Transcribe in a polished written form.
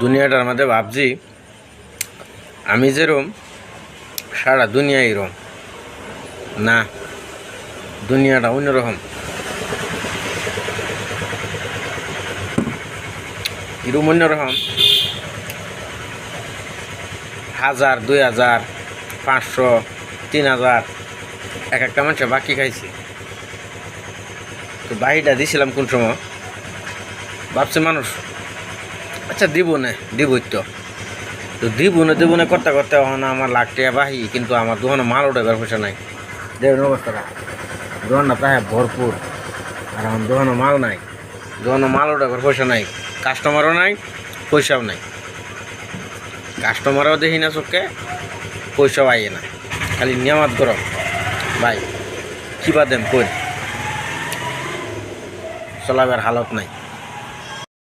দুনিয়াটার মধ্যে ভাবছি আমি যেরম সারা দুনিয়া এরম না, দুনিয়াটা অন্যরকম। এরম অন্যরকম 1000, 2000, 500, 3000 এক একটা মানুষের বাকি খাইছি। তো বাকিটা দিছিলাম কোন সময় ভাবছে মানুষ আচ্ছা দিব না, দিবই তো দিব না করতে করতে এখন আমার লাখ টাকা বাহি, কিন্তু আমার দোকানে মাল ওঠাবার পয়সা নাই। দেখুন অবস্থাটা, দোকানটা প্রায় ভরপুর, আর আমার দোকানে মাল নাই, দোকানে মাল ওঠাবার পয়সা নাই, কাস্টমারও নাই, পয়সাও নাই। কাস্টমারও দেখি না চোখে, পয়সাও আইয়ে না, খালি নিয়ামাত গরম। ভাই কী বাদেম কই চলাবার হালত নাই।